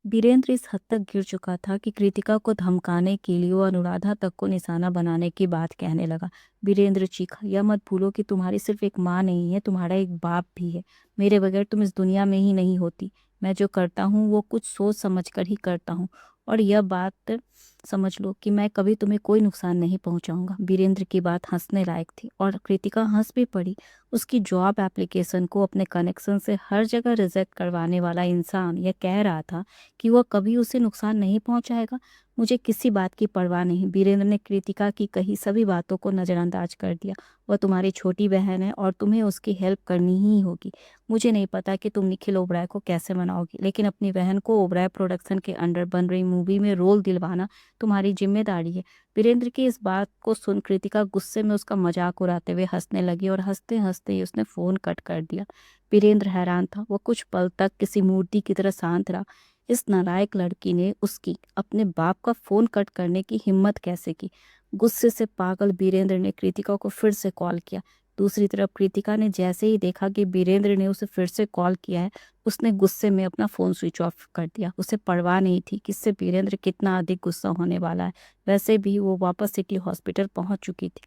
वीरेंद्र इस हद तक गिर चुका था कि कृतिका को धमकाने के लिए वो अनुराधा तक को निशाना बनाने की बात कहने लगा। वीरेंद्र चीखा, यह मत भूलो कि तुम्हारी सिर्फ एक माँ नहीं है, तुम्हारा एक बाप भी है। मेरे बगैर तुम इस दुनिया में ही नहीं होती। मैं जो करता हूँ वो कुछ सोच समझ कर ही करता हूँ। और यह बात समझ लो कि मैं कभी तुम्हें कोई नुकसान नहीं पहुंचाऊंगा। वीरेंद्र की बात हंसने लायक थी और कृतिका हंस भी पड़ी। उसकी जॉब एप्लीकेशन को अपने कनेक्शन से हर जगह रिजेक्ट करवाने वाला इंसान यह कह रहा था कि वह कभी उसे नुकसान नहीं पहुंचाएगा। मुझे किसी बात की परवाह नहीं। वीरेंद्र ने कृतिका की कही सभी बातों को नजरअंदाज कर दिया। वह तुम्हारी छोटी बहन है और तुम्हें उसकी हेल्प करनी ही होगी। मुझे नहीं पता कि तुम निखिल ओबराय को कैसे मनाओगी, लेकिन अपनी बहन को ओबराय प्रोडक्शन के अंडर बन रही मूवी में रोल दिलवाना तुम्हारी जिम्मेदारी है। वीरेंद्र की इस बात को सुन कृतिका गुस्से में उसका मजाक उड़ाते हुए हंसने लगी और हंसते हंसते ही उसने फोन कट कर दिया। वीरेंद्र हैरान था। वह कुछ पल तक किसी मूर्ति की तरह शांत रहा। इस नालायक लड़की ने उसकी अपने बाप का फोन कट करने की हिम्मत कैसे की। गुस्से से पागल वीरेंद्र ने कृतिका को फिर से कॉल किया। दूसरी तरफ कृतिका ने जैसे ही देखा कि वीरेंद्र ने उसे फिर से कॉल किया है, उसने गुस्से में अपना फोन स्विच ऑफ कर दिया। उसे परवाह नहीं थी कि इससे वीरेंद्र कितना अधिक गुस्सा होने वाला है। वैसे भी वो वापस सिटी हॉस्पिटल पहुंच चुकी थी।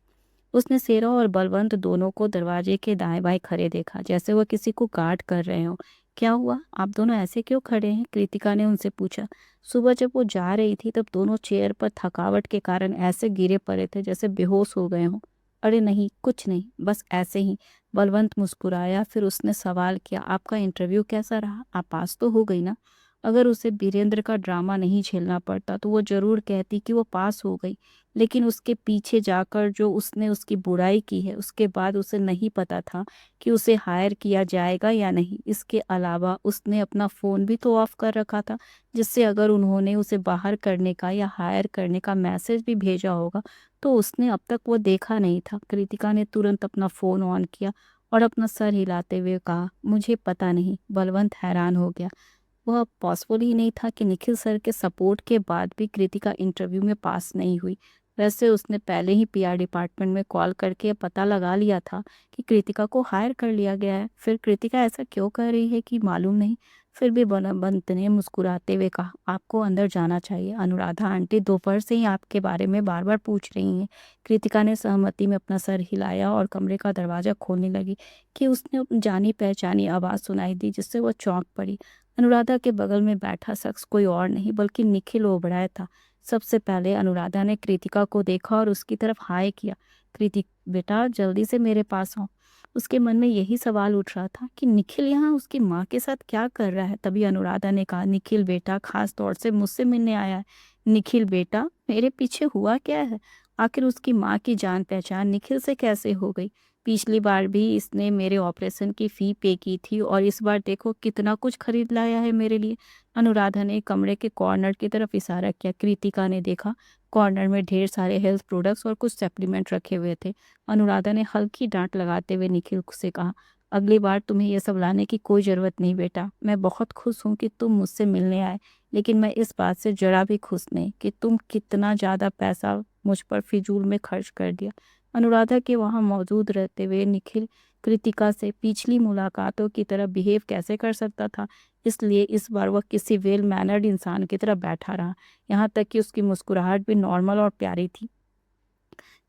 उसने सेरा और बलवंत दोनों को दरवाजे के दाएं बाएं खड़े देखा, जैसे वह किसी को गार्ड कर रहे हो। क्या हुआ, आप दोनों ऐसे क्यों खड़े हैं? कृतिका ने उनसे पूछा। सुबह जब वो जा रही थी तब दोनों चेयर पर थकावट के कारण ऐसे गिरे पड़े थे जैसे बेहोश हो गए हों। अरे नहीं, कुछ नहीं, बस ऐसे ही। बलवंत मुस्कुराया। फिर उसने सवाल किया, आपका इंटरव्यू कैसा रहा? आप पास तो हो गई ना? अगर उसे वीरेंद्र का ड्रामा नहीं झेलना पड़ता तो वो जरूर कहती कि वो पास हो गई। लेकिन उसके पीछे जाकर जो उसने उसकी बुराई की है, उसके बाद उसे नहीं पता था कि उसे हायर किया जाएगा या नहीं। इसके अलावा उसने अपना फ़ोन भी तो ऑफ कर रखा था, जिससे अगर उन्होंने उसे बाहर करने का या हायर करने का मैसेज भी भेजा होगा तो उसने अब तक वो देखा नहीं था। कृतिका ने तुरंत अपना फ़ोन ऑन किया और अपना सर हिलाते हुए कहा, मुझे पता नहीं। बलवंत हैरान हो गया। वह पॉसिबल ही नहीं था कि निखिल सर के सपोर्ट के बाद भी कृतिका इंटरव्यू में पास नहीं हुई। वैसे उसने पहले ही पीआर डिपार्टमेंट में कॉल करके पता लगा लिया था कि कृतिका को हायर कर लिया गया है। फिर कृतिका ऐसा क्यों कर रही है कि मालूम नहीं। फिर भी बलवंत ने मुस्कुराते हुए कहा, आपको अंदर जाना चाहिए। अनुराधा आंटी दोपहर से ही आपके बारे में बार बार पूछ रही हैं। कृतिका ने सहमति में अपना सर हिलाया और कमरे का दरवाजा खोलने लगी कि उसने अपनी जानी पहचानी आवाज़ सुनाई दी, जिससे वह चौंक पड़ी। अनुराधा के बगल में बैठा शख्स कोई और नहीं बल्कि निखिल ओबराय था। सबसे पहले अनुराधा ने कृतिका को देखा और उसकी तरफ हाय किया। कृतिक, बेटा जल्दी से मेरे पास आओ। उसके मन में यही सवाल उठ रहा था कि निखिल यहाँ उसकी माँ के साथ क्या कर रहा है। तभी अनुराधा ने कहा, निखिल बेटा खास तौर से मुझसे मिलने आया है। निखिल बेटा, मेरे पीछे हुआ क्या है? आखिर उसकी माँ की जान पहचान निखिल से कैसे हो गई? पिछली बार भी इसने मेरे ऑपरेशन की फी पे की थी और इस बार देखो कितना कुछ खरीद लाया है मेरे लिए। अनुराधा ने कमरे के कॉर्नर की तरफ इशारा किया। कृतिका ने देखा, कॉर्नर में ढेर सारे हेल्थ प्रोडक्ट्स और कुछ सप्लीमेंट रखे हुए थे। अनुराधा ने हल्की डांट लगाते हुए निखिल से कहा, अगली बार तुम्हें यह सब लाने की कोई ज़रूरत नहीं बेटा। मैं बहुत खुश हूँ कि तुम मुझसे मिलने आए, लेकिन मैं इस बात से जरा भी खुश नहीं कि तुम कितना ज़्यादा पैसा मुझ पर फिजूल में खर्च कर दिया। अनुराधा के वहां मौजूद रहते हुए निखिल कृतिका से पिछली मुलाकातों की तरह बिहेव कैसे कर सकता था। इसलिए इस बार वह किसी वेल मैनर्ड इंसान की तरह बैठा रहा। यहाँ तक कि उसकी मुस्कुराहट भी नॉर्मल और प्यारी थी।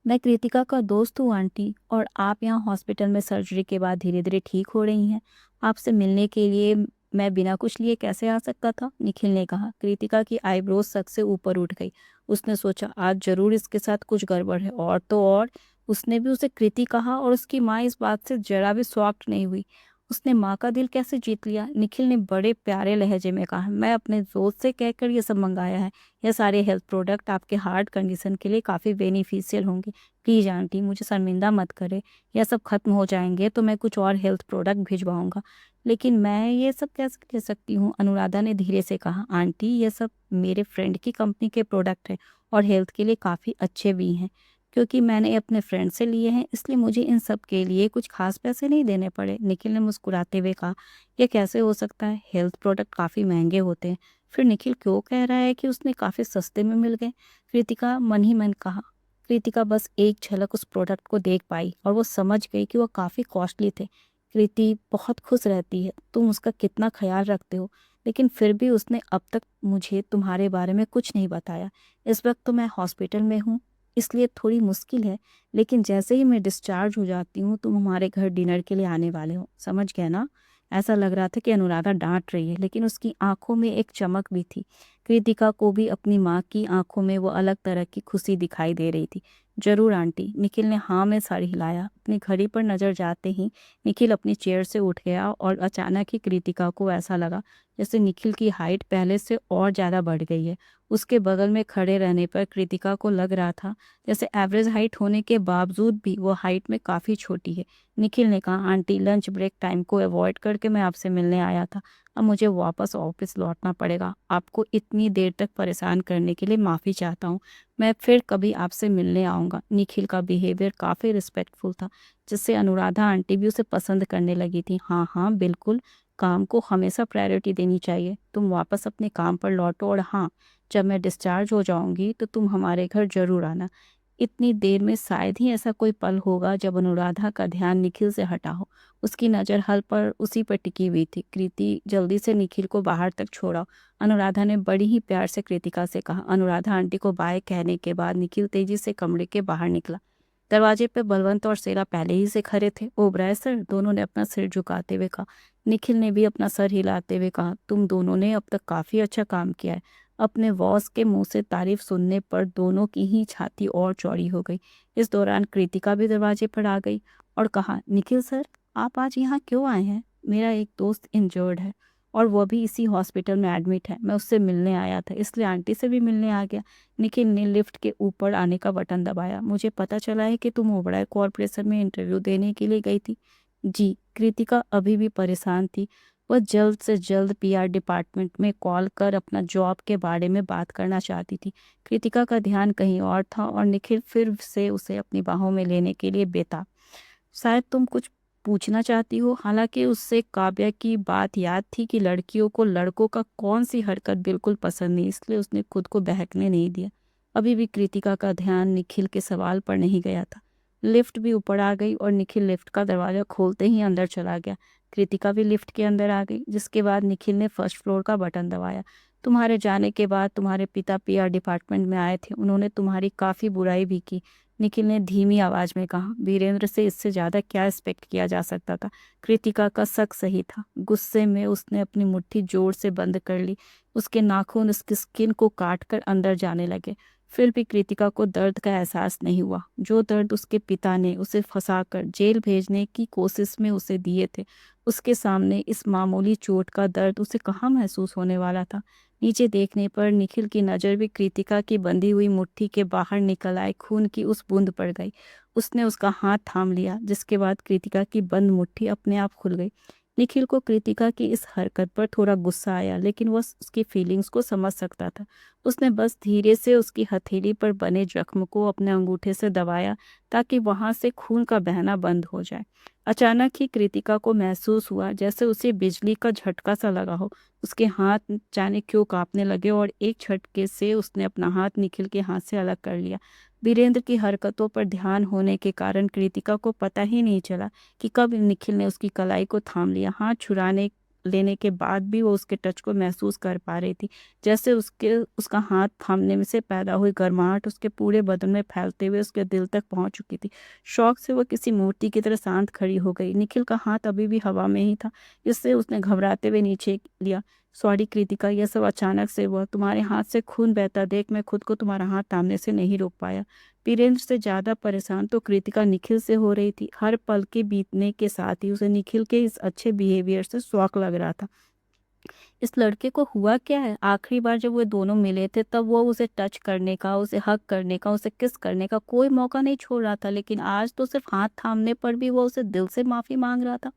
मैं कृतिका का दोस्त हूँ आंटी, और आप यहाँ हॉस्पिटल में सर्जरी के बाद धीरे धीरे ठीक हो रही हैं। आपसे मिलने के लिए मैं बिना कुछ लिए कैसे आ सकता था? निखिल ने कहा। कृतिका की आईब्रोज सक से ऊपर उठ गई। उसने सोचा, आज जरूर इसके साथ कुछ गड़बड़ है। और तो और उसने भी उसे कृति कहा और उसकी माँ इस बात से जरा भी शॉक्ड नहीं हुई। उसने माँ का दिल कैसे जीत लिया? निखिल ने बड़े प्यारे लहजे में कहा, मैं अपने दोस्त से कहकर ये सब मंगाया है। यह सारे हेल्थ प्रोडक्ट आपके हार्ट कंडीशन के लिए काफ़ी बेनिफिशियल होंगे। प्लीज़ आंटी, मुझे शर्मिंदा मत करें। यह सब खत्म हो जाएंगे तो मैं कुछ और हेल्थ प्रोडक्ट भिजवाऊंगा। लेकिन मैं ये सब कैसे ले सकती हूँ? अनुराधा ने धीरे से कहा, आंटी ये सब मेरे फ्रेंड की कंपनी के प्रोडक्ट हैं और हेल्थ के लिए काफ़ी अच्छे भी हैं। क्योंकि मैंने अपने फ्रेंड से लिए हैं इसलिए मुझे इन सब के लिए कुछ खास पैसे नहीं देने पड़े। निखिल ने मुस्कुराते हुए कहा, यह कैसे हो सकता है? हेल्थ प्रोडक्ट काफ़ी महंगे होते हैं। फिर निखिल क्यों कह रहा है कि उसने काफ़ी सस्ते में मिल गए? कृतिका मन ही मन कहा। कृतिका बस एक झलक उस प्रोडक्ट को देख पाई और वो समझ गई कि वो काफ़ी कॉस्टली थे। कृति बहुत खुश रहती है, तुम उसका कितना ख्याल रखते हो। लेकिन फिर भी उसने अब तक मुझे तुम्हारे बारे में कुछ नहीं बताया। इस वक्त तो मैं हॉस्पिटल में हूँ, इसलिए थोड़ी मुश्किल है, लेकिन जैसे ही मैं डिस्चार्ज हो जाती हूँ तुम हमारे घर डिनर के लिए आने वाले हो, समझ गए ना? ऐसा लग रहा था कि अनुराधा डांट रही है, लेकिन उसकी आंखों में एक चमक भी थी। कृतिका को भी अपनी माँ की आंखों में वो अलग तरह की खुशी दिखाई दे रही थी। जरूर आंटी, निखिल ने हाँ में सर हिलाया। अपनी घड़ी पर नजर जाते ही निखिल अपनी चेयर से उठ गया और अचानक ही कृतिका को ऐसा लगा जैसे निखिल की हाइट पहले से और ज्यादा बढ़ गई है। उसके बगल में खड़े रहने पर कृतिका को लग रहा था जैसे एवरेज हाइट होने के बावजूद भी वो हाइट में काफी छोटी है। निखिल ने कहा, आंटी लंच ब्रेक टाइम को अवॉइड करके मैं आपसे मिलने आया था। अब मुझे वापस ऑफिस लौटना पड़ेगा। आपको इतनी देर तक परेशान करने के लिए माफ़ी चाहता हूँ। मैं फिर कभी आपसे मिलने आऊँगा। निखिल का बिहेवियर काफ़ी रिस्पेक्टफुल था, जिससे अनुराधा आंटी भी उसे पसंद करने लगी थी। हाँ हाँ बिल्कुल, काम को हमेशा प्रायोरिटी देनी चाहिए। तुम वापस अपने काम पर लौटो, और हाँ, जब मैं डिस्चार्ज हो जाऊंगी तो तुम हमारे घर जरूर आना। इतनी देर में शायद ही ऐसा कोई पल होगा जब अनुराधा का ध्यान निखिल से हटा हो। उसकी नज़र हल पर उसी पर टिकी हुई थी। कृति जल्दी से निखिल को बाहर तक छोड़ा। अनुराधा ने बड़ी ही प्यार से कृतिका से कहा। अनुराधा आंटी को बाय कहने के बाद निखिल तेजी से कमरे के बाहर निकला। दरवाजे पे बलवंत और सेरा पहले ही से खड़े थे। ओबराय सर, दोनों ने अपना सिर झुकाते हुए कहा। निखिल ने भी अपना सर हिलाते हुए कहा, तुम दोनों ने अब तक काफी अच्छा काम किया है। अपने बॉस के मुंह से तारीफ सुनने पर दोनों की ही छाती और चौड़ी हो गई। इस दौरान कृतिका भी दरवाजे पर आ गई और कहा, निखिल सर, आप आज यहाँ क्यों आए हैं? मेरा एक दोस्त इंजर्ड है और वो भी इसी हॉस्पिटल में एडमिट है। मैं उससे मिलने आया था, इसलिए आंटी से भी मिलने आ गया। निखिल ने लिफ्ट के ऊपर आने का बटन दबाया। मुझे पता चला है कि तुम ओबराय कॉर्पोरेशन में इंटरव्यू देने के लिए गई थी। जी। कृतिका अभी भी परेशान थी। वह जल्द से जल्द पीआर डिपार्टमेंट में कॉल कर अपना जॉब के बारे में बात करना चाहती थी। कृतिका का ध्यान कहीं और था और निखिल फिर से उसे अपनी बाहों में लेने के लिए बेताब। शायद तुम कुछ पूछना चाहती हो। हालांकि उससे काव्या की बात याद थी कि लड़कियों को लड़कों का कौन सी हरकत बिल्कुल पसंद नहीं, इसलिए उसने खुद को बहकने नहीं दिया। अभी भी कृतिका का ध्यान निखिल के सवाल पर नहीं गया था। लिफ्ट भी ऊपर आ गई और निखिल लिफ्ट का दरवाजा खोलते ही अंदर चला गया। कृतिका भी लिफ्ट के अंदर आ गई, जिसके बाद निखिल ने फर्स्ट फ्लोर का बटन दबाया। तुम्हारे जाने के बाद तुम्हारे पिता पीआर डिपार्टमेंट में आए थे। उन्होंने तुम्हारी काफी बुराई भी की, निखिल ने धीमी आवाज में कहा। वीरेंद्र से इससे ज्यादा क्या एक्सपेक्ट किया जा सकता था? कृतिका का शक सही था। गुस्से में उसने अपनी मुट्ठी जोर से बंद कर ली। उसके नाखून उसकी स्किन को काट कर अंदर जाने लगे। फिर भी कृतिका को दर्द का एहसास नहीं हुआ। जो दर्द उसके पिता ने उसे फंसाकर जेल भेजने की कोशिश में उसे दिए थे, उसके सामने इस मामूली चोट का दर्द उसे कहाँ महसूस होने वाला था? नीचे देखने पर निखिल की नज़र भी कृतिका की बंधी हुई मुट्ठी के बाहर निकल आए खून की उस बूंद पर गई। उसने उसका हाथ थाम लिया, जिसके बाद कृतिका की बंद मुट्ठी अपने आप खुल गई। निखिल को कृतिका की इस हरकत पर थोड़ा गुस्सा आया, लेकिन वह उसकी फीलिंग्स को समझ सकता था। उसने बस धीरे से उसकी हथेली पर बने जख्म को अपने अंगूठे से दबाया, ताकि वहां से खून का बहना बंद हो जाए। अचानक ही कृतिका को महसूस हुआ जैसे उसे बिजली का झटका सा लगा हो। उसके हाथ जाने क्यों कांपने लगे और एक झटके से उसने अपना हाथ निखिल के हाथ से अलग कर लिया। वीरेंद्र की हरकतों पर ध्यान होने के कारण कृतिका को पता ही नहीं चला कि कब निखिल ने उसकी कलाई को थाम लिया। हाथ छुड़ाने लेने के बाद भी वो उसके टच को महसूस कर पा रही थी, जैसे उसका हाथ थामने में से पैदा हुई गर्माहट उसके पूरे बदन में फैलते हुए उसके दिल तक पहुंच चुकी थी। शौक से वो किसी मूर्ति की तरह शांत खड़ी हो गई। निखिल का हाथ अभी भी हवा में ही था, इससे उसने घबराते हुए नीचे लिया। सॉरी कृतिका, यह सब अचानक से हुआ। तुम्हारे हाथ से खून बहता देख मैं खुद को तुम्हारा हाथ थामने से नहीं रोक पाया। वीरेंद्र से ज्यादा परेशान तो कृतिका निखिल से हो रही थी। हर पल के बीतने के साथ ही उसे निखिल के इस अच्छे बिहेवियर से शौक लग रहा था। इस लड़के को हुआ क्या है? आखिरी बार जब वो दोनों मिले थे तब वो उसे टच करने का, उसे हग करने का, उसे किस करने का कोई मौका नहीं छोड़ रहा था, लेकिन आज तो सिर्फ हाथ थामने पर भी वो उसे दिल से माफी मांग रहा था।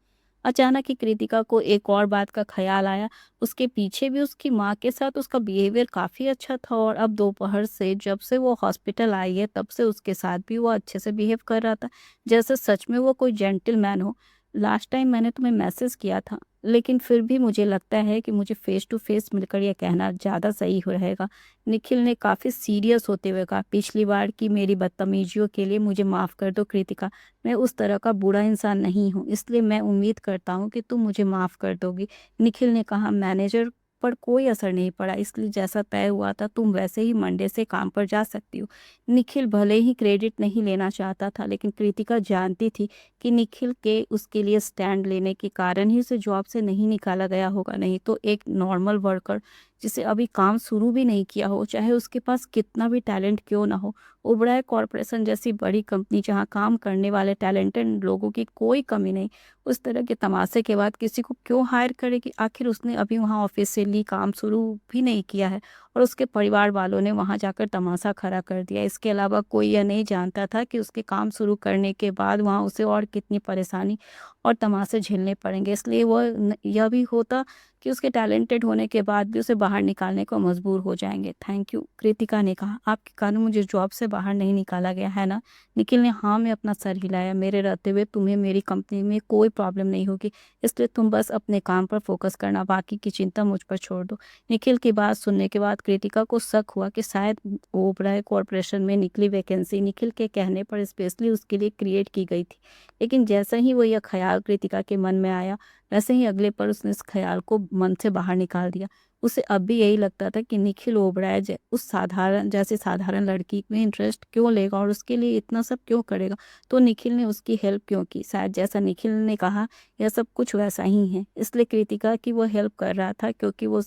अचानक ही कृतिका को एक और बात का ख्याल आया। उसके पीछे भी उसकी माँ के साथ उसका बिहेवियर काफी अच्छा था, और अब दोपहर से जब से वो हॉस्पिटल आई है तब से उसके साथ भी वो अच्छे से बिहेव कर रहा था, जैसे सच में वो कोई जेंटलमैन हो। लास्ट टाइम मैंने तुम्हें मैसेज किया था, लेकिन फिर भी मुझे लगता है कि मुझे फेस टू फेस मिलकर यह कहना ज़्यादा सही हो रहेगा। निखिल ने काफ़ी सीरियस होते हुए कहा, पिछली बार की मेरी बदतमीजियों के लिए मुझे माफ़ कर दो कृतिका। मैं उस तरह का बुरा इंसान नहीं हूँ, इसलिए मैं उम्मीद करता हूँ कि तुम मुझे माफ़ कर दोगी। निखिल ने कहा, मैनेजर पर कोई असर नहीं पड़ा, इसलिए जैसा तय हुआ था तुम वैसे ही मंडे से काम पर जा सकती हो। निखिल भले ही क्रेडिट नहीं लेना चाहता था, लेकिन कृतिका जानती थी कि निखिल के उसके लिए स्टैंड लेने के कारण ही उसे जॉब से नहीं निकाला गया होगा। नहीं तो एक नॉर्मल वर्कर जिसे अभी काम शुरू भी नहीं किया हो, चाहे उसके पास कितना भी टैलेंट क्यों ना हो, ओबराय कॉरपोरेशन जैसी बड़ी कंपनी जहां काम करने वाले टैलेंटेड लोगों की कोई कमी नहीं, उस तरह के तमाशे के बाद किसी को क्यों हायर करेगी? आखिर उसने अभी वहाँ ऑफिशियली काम शुरू भी नहीं किया है और उसके परिवार वालों ने वहाँ जाकर तमाशा खड़ा कर दिया। इसके अलावा कोई यह नहीं जानता था कि उसके काम शुरू करने के बाद वहाँ उसे और कितनी परेशानी और तमाशे झेलने पड़ेंगे। इसलिए वह यह भी होता कि उसके टैलेंटेड होने के बाद भी उसे बाहर निकालने को मजबूर हो जाएंगे। थैंक यू, कृतिका ने कहा। आपके कारण मुझे जॉब से बाहर नहीं निकाला गया है ना? निखिल ने हाँ में अपना सर हिलाया। मेरे रहते हुए तुम्हें मेरी कंपनी में कोई प्रॉब्लम नहीं होगी, इसलिए तुम बस अपने काम पर फोकस करना, बाकी की चिंता मुझ पर छोड़ दो। निखिल की बात सुनने के बाद कृतिका को शक हुआ कि शायद ओबराय कॉरपोरेशन में निकली वैकेंसी निखिल के कहने पर स्पेशली उसके लिए क्रिएट की गई थी। लेकिन जैसा ही वो यह ख्याल कृतिका के मन में आया, वैसे ही अगले पल उसने इस ख्याल को मन से बाहर निकाल दिया। उसे अब भी यही लगता था कि निखिल ओबराय उस साधारण लड़की में इंटरेस्ट क्यों लेगा और उसके लिए इतना सब क्यों करेगा। तो निखिल ने उसकी हेल्प क्यों की? शायद जैसा निखिल ने कहा, यह सब कुछ वैसा ही है। इसलिए कृतिका की वो हेल्प कर रहा था क्योंकि वो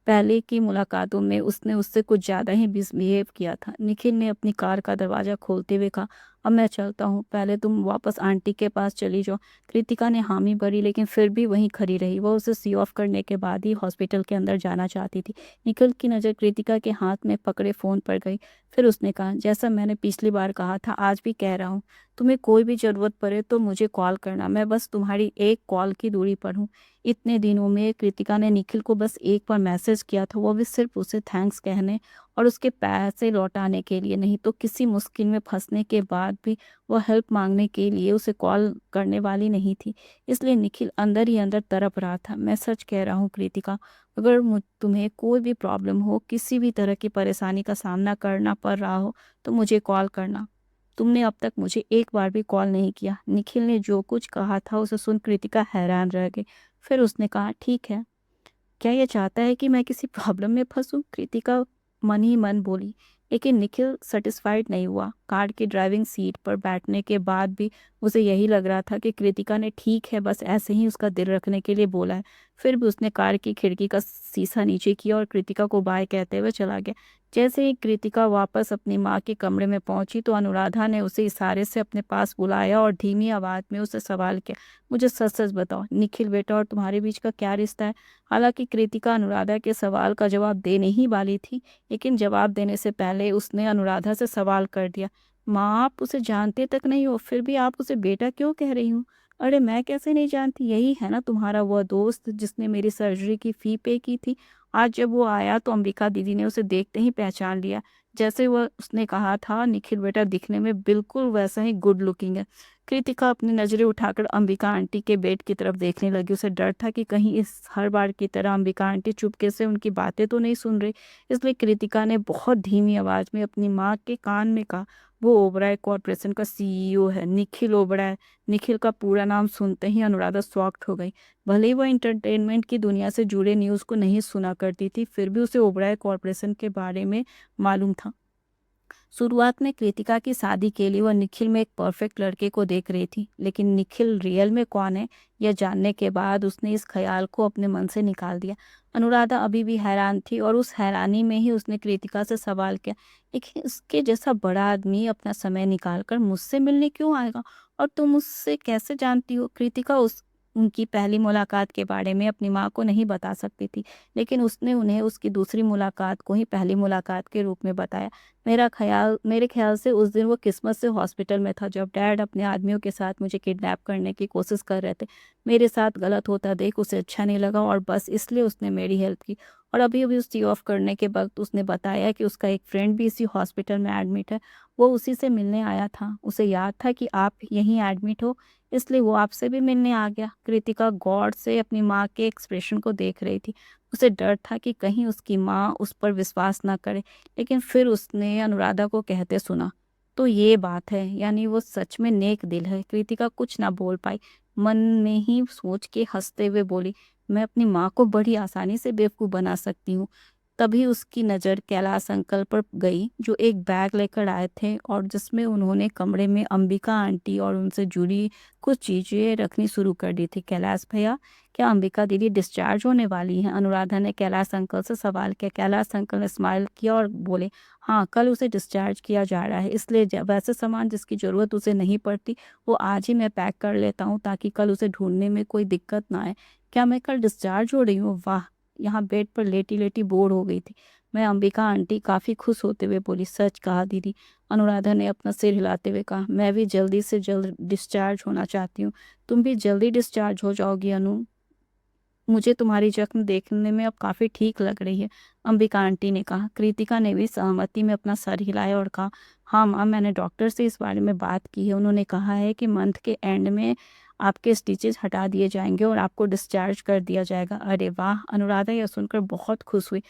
पहले की मुलाकातों में उसने उससे कुछ ज़्यादा ही मिसबिहेव किया था। निखिल ने अपनी कार का दरवाज़ा खोलते हुए कहा, अब मैं चलता हूँ, पहले तुम वापस आंटी के पास चली जाओ। कृतिका ने हामी भरी, लेकिन फिर भी वहीं खड़ी रही। वह उसे सी ऑफ करने के बाद ही हॉस्पिटल के अंदर जाना चाहती थी। निखिल की नज़र कृतिका के हाथ में पकड़े फ़ोन पर गई। फिर उसने कहा, जैसा मैंने पिछली बार कहा था, आज भी कह रहा हूँ, तुम्हें कोई भी ज़रूरत पड़े तो मुझे कॉल करना, मैं बस तुम्हारी एक कॉल की दूरी पर हूँ। इतने दिनों में कृतिका ने निखिल को बस एक बार मैसेज किया था, वो भी सिर्फ उसे थैंक्स कहने और उसके पैसे लौटाने के लिए। नहीं तो किसी मुश्किल में फंसने के बाद भी वह हेल्प मांगने के लिए उसे कॉल करने वाली नहीं थी। इसलिए निखिल अंदर ही अंदर तड़प रहा था। मैं सच कह रहा हूँ कृतिका, अगर तुम्हें कोई भी प्रॉब्लम हो, किसी भी तरह की परेशानी का सामना करना पड़ रहा हो, तो मुझे कॉल करना। तुमने अब तक मुझे एक बार भी कॉल नहीं किया। निखिल ने जो कुछ कहा था उसे सुन कृतिका हैरान रह गई। फिर उसने कहा, ठीक है, क्या ये चाहता है कि मैं किसी प्रॉब्लम में फंसूं? कृतिका मन ही मन बोली। लेकिन निखिल सेटिस्फाइड नहीं हुआ। कार की ड्राइविंग सीट पर बैठने के बाद भी उसे यही लग रहा था कि कृतिका ने ठीक है बस ऐसे ही उसका दिल रखने के लिए बोला है। फिर भी उसने कार की खिड़की का शीशा नीचे किया और कृतिका को बाय कहते हुए चला गया। जैसे ही कृतिका वापस अपनी माँ के कमरे में पहुंची तो अनुराधा ने उसे इशारे से अपने पास बुलाया और धीमी आवाज में उसे सवाल किया, मुझे सच सच बताओ, निखिल बेटा और तुम्हारे बीच का क्या रिश्ता है? हालांकि कृतिका अनुराधा के सवाल का जवाब देने ही वाली थी, लेकिन जवाब देने से पहले उसने अनुराधा से सवाल कर दिया, माँ आप उसे जानते तक नहीं हो, फिर भी आप उसे बेटा क्यों कह रही हूँ? अरे मैं कैसे नहीं जानती, यही है ना तुम्हारा वह दोस्त जिसने मेरी सर्जरी की फी पे की थी। आज जब वो आया तो अंबिका दीदी ने उसे देखते ही पहचान लिया। जैसे वह उसने कहा था, निखिल बेटा दिखने में बिल्कुल वैसा ही गुड लुकिंग है। कृतिका अपनी नजरें उठाकर अंबिका आंटी के बेड की तरफ देखने लगी। उसे डर था कि कहीं इस हर बार की तरह अंबिका आंटी चुपके से उनकी बातें तो नहीं सुन रही। इसलिए कृतिका ने बहुत धीमी आवाज में अपनी माँ के कान में कहा, वो ओबराय कॉरपोरेशन का सीईओ है, निखिल ओबराय। निखिल का पूरा नाम सुनते ही अनुराधा शॉक्ड हो गई। भले ही वो एंटरटेनमेंट की दुनिया से जुड़े न्यूज़ को नहीं सुना करती थी, फिर भी उसे ओबराय कॉरपोरेशन के बारे में मालूम था। शुरुआत में कृतिका की शादी के लिए वह निखिल में एक परफेक्ट लड़के को देख रही थी, लेकिन निखिल रियल में कौन है यह जानने के बाद उसने इस ख्याल को अपने मन से निकाल दिया। अनुराधा अभी भी हैरान थी और उस हैरानी में ही उसने कृतिका से सवाल किया, लेकिन इसके जैसा बड़ा आदमी अपना समय निकालकर मुझसे मिलने क्यों आएगा और तुम उससे कैसे जानती हो? कृतिका उस उनकी पहली मुलाकात के बारे में अपनी माँ को नहीं बता सकती थी, लेकिन उसने उन्हें उसकी दूसरी मुलाकात को ही पहली मुलाकात के रूप में बताया। मेरे ख्याल से उस दिन वो किस्मत से हॉस्पिटल में था जब डैड अपने आदमियों के साथ मुझे किडनैप करने की कोशिश कर रहे थे। मेरे साथ गलत होता देख उसे अच्छा नहीं लगा और बस इसलिए उसने मेरी हेल्प की। और अभी अभी उस सी ऑफ करने के वक्त उसने बताया कि उसका एक फ्रेंड भी इसी हॉस्पिटल में एडमिट है। वो उसी से मिलने आया था। उसे याद था कि आप यहीं एडमिट हो, इसलिए वो आपसे भी मिलने आ गया। कृतिका गौर से अपनी माँ के एक्सप्रेशन को देख रही थी। उसे डर था कि कहीं उसकी माँ उस पर विश्वास ना करे, लेकिन फिर उसने अनुराधा को कहते सुना, तो ये बात है, यानी वो सच में नेक दिल है। कृतिका कुछ ना बोल पाई, मन में ही सोच के हंसते हुए बोली, मैं अपनी माँ को बड़ी आसानी से बेवकूफ़ बना सकती हूँ। तभी उसकी नज़र कैलाश अंकल पर गई, जो एक बैग लेकर आए थे और जिसमें उन्होंने कमरे में अंबिका आंटी और उनसे जुड़ी कुछ चीज़ें रखनी शुरू कर दी थी। कैलाश भैया, क्या अंबिका दीदी डिस्चार्ज होने वाली हैं? अनुराधा ने कैलाश अंकल से सवाल किया। कैलाश अंकल ने स्माइल किया और बोले, हाँ, कल उसे डिस्चार्ज किया जा रहा है, इसलिए वैसे सामान जिसकी ज़रूरत उसे नहीं पड़ती, वो आज ही मैं पैक कर लेता हूँ ताकि कल उसे ढूंढने में कोई दिक्कत ना आए। क्या मैं कल डिस्चार्ज हो रही हूँ? वाह! यहाँ बेड पर लेटी-लेटी बोर हो गई थी। मैं अंबिका आंटी काफ़ी खुश होते हुए बोली, सच कहा दीदी। अनुराधा ने अपना सिर हिलाते हुए कहा, मैं भी जल्दी से जल्द डिस्चार्ज होना चाहती हूँ। तुम भी जल्दी डिस्चार्ज हो जाओगी अनु। मुझे तुम्हारी जख्म देखने में अब काफ़ी ठीक लग रही है, अंबिका आंटी ने कहा। कृतिका ने भी सहमति में अपना सर हिलाया और कहा, हाँ माँ, मैंने डॉक्टर से इस बारे में बात की है। उन्होंने कहा है कि मंथ के एंड में आपके स्टिचेस हटा दिए जाएंगे और आपको डिस्चार्ज कर दिया जाएगा। अरे वाह! अनुराधा यह सुनकर बहुत खुश हुई।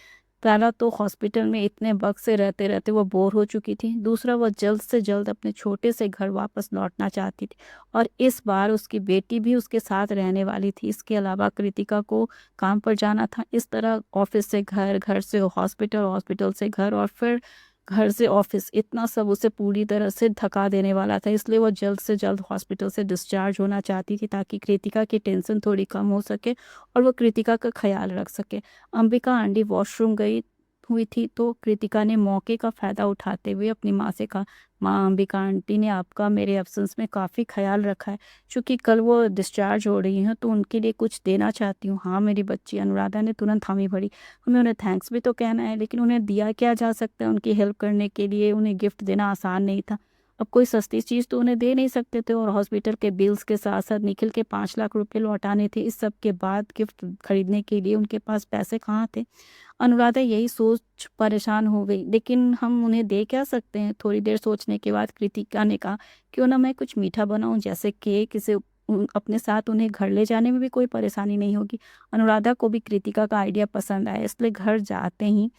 पहला तो हॉस्पिटल में इतने वक्त से रहते रहते वो बोर हो चुकी थी, दूसरा वो जल्द से जल्द अपने छोटे से घर वापस लौटना चाहती थी और इस बार उसकी बेटी भी उसके साथ रहने वाली थी। इसके अलावा कृतिका को काम पर जाना था। इस तरह ऑफिस से घर, घर से हॉस्पिटल, हॉस्पिटल से घर और फिर घर से ऑफिस, इतना सब उसे पूरी तरह से थका देने वाला था। इसलिए वो जल्द से जल्द हॉस्पिटल से डिस्चार्ज होना चाहती थी ताकि कृतिका की टेंशन थोड़ी कम हो सके और वो कृतिका का ख्याल रख सके। अंबिका आंटी वॉशरूम गई हुई थी तो कृतिका ने मौके का फ़ायदा उठाते हुए अपनी माँ से कहा, माँ, अंबिका आंटी ने आपका मेरे एब्सेंस में काफ़ी ख्याल रखा है। चूँकि कल वो डिस्चार्ज हो रही हैं तो उनके लिए कुछ देना चाहती हूँ। हाँ मेरी बच्ची, अनुराधा ने तुरंत हामी भरी। हमें उन्हें थैंक्स भी तो कहना है, लेकिन उन्हें दिया क्या जा सकता है? उनकी हेल्प करने के लिए उन्हें गिफ्ट देना आसान नहीं था। अब कोई सस्ती चीज़ तो उन्हें दे नहीं सकते थे और हॉस्पिटल के बिल्स के साथ-साथ निखिल के 5 लाख रुपए लौटाने थे। इस सब के बाद गिफ्ट खरीदने के लिए उनके पास पैसे कहाँ थे? अनुराधा यही सोच परेशान हो गई, लेकिन हम उन्हें दे क्या सकते हैं? थोड़ी देर सोचने के बाद कृतिका ने कहा, क्यों ना मैं कुछ मीठा बनाऊँ, जैसे केक, इसे अपने साथ उन्हें घर ले जाने में भी कोई परेशानी नहीं होगी। अनुराधा को भी कृतिका का आइडिया पसंद आया, इसलिए घर जाते ही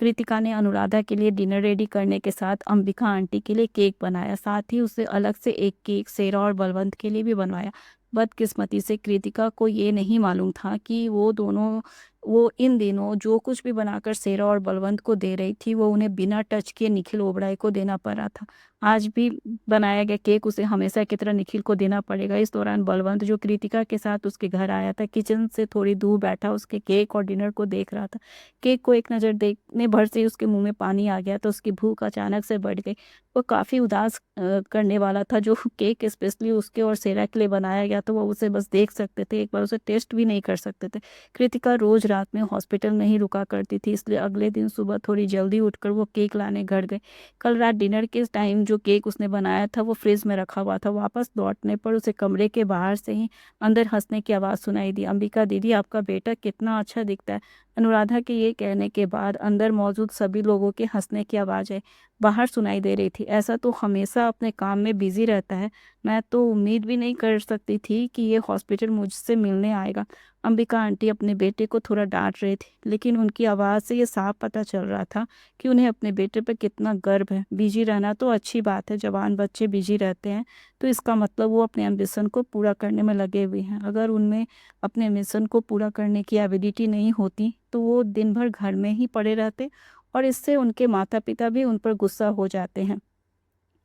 कृतिका ने अनुराधा के लिए डिनर रेडी करने के साथ अंबिका आंटी के लिए केक बनाया। साथ ही उसे अलग से एक केक सेरा और बलवंत के लिए भी बनवाया। बदकिस्मती से कृतिका को ये नहीं मालूम था कि वो इन दिनों जो कुछ भी बनाकर सेरा और बलवंत को दे रही थी, वो उन्हें बिना टच किए निखिल ओबराय को देना पड़ रहा था। आज भी बनाया गया केक उसे हमेशा की तरह निखिल को देना पड़ेगा। इस दौरान बलवंत, जो कृतिका के साथ उसके घर आया था, किचन से थोड़ी दूर बैठा उसके केक और डिनर को देख रहा था। केक को एक नज़र देखने भर से ही उसके मुंह में पानी आ गया तो उसकी भूख अचानक से बढ़ गई। वो काफ़ी उदास करने वाला था। जो केक स्पेशली उसके और सेरा के लिए बनाया गया था, वो उसे बस देख सकते थे, एक बार उसे टेस्ट भी नहीं कर सकते थे। कृतिका रोज रात में हॉस्पिटल नहीं रुका करती थी, इसलिए अगले दिन सुबह थोड़ी जल्दी उठकर वो केक लाने घर गई। कल रात डिनर के टाइम जो केक उसने बनाया था वो फ्रिज में रखा हुआ था। वापस लौटने पर उसे कमरे के बाहर से ही अंदर हंसने की आवाज़ सुनाई दी, अंबिका दीदी, आपका बेटा कितना अच्छा दिखता है। अनुराधा के ये कहने के बाद अंदर मौजूद सभी लोगों के हंसने की आवाज़ें बाहर सुनाई दे रही थी। ऐसा तो हमेशा अपने काम में बिजी रहता है, मैं तो उम्मीद भी नहीं कर सकती थी कि ये हॉस्पिटल मुझसे मिलने आएगा। अंबिका आंटी अपने बेटे को थोड़ा डांट रही थी, लेकिन उनकी आवाज़ से ये साफ पता चल रहा था कि उन्हें अपने बेटे पर कितना गर्व है। बिजी रहना तो अच्छी बात है, जवान बच्चे बिजी रहते हैं तो इसका मतलब वो अपने एम्बिशन को पूरा करने में लगे हुए हैं। अगर उनमें अपने मिशन को पूरा करने की एबिलिटी नहीं होती तो वो दिन भर घर में ही पड़े रहते और इससे उनके माता पिता भी उन पर गुस्सा हो जाते हैं।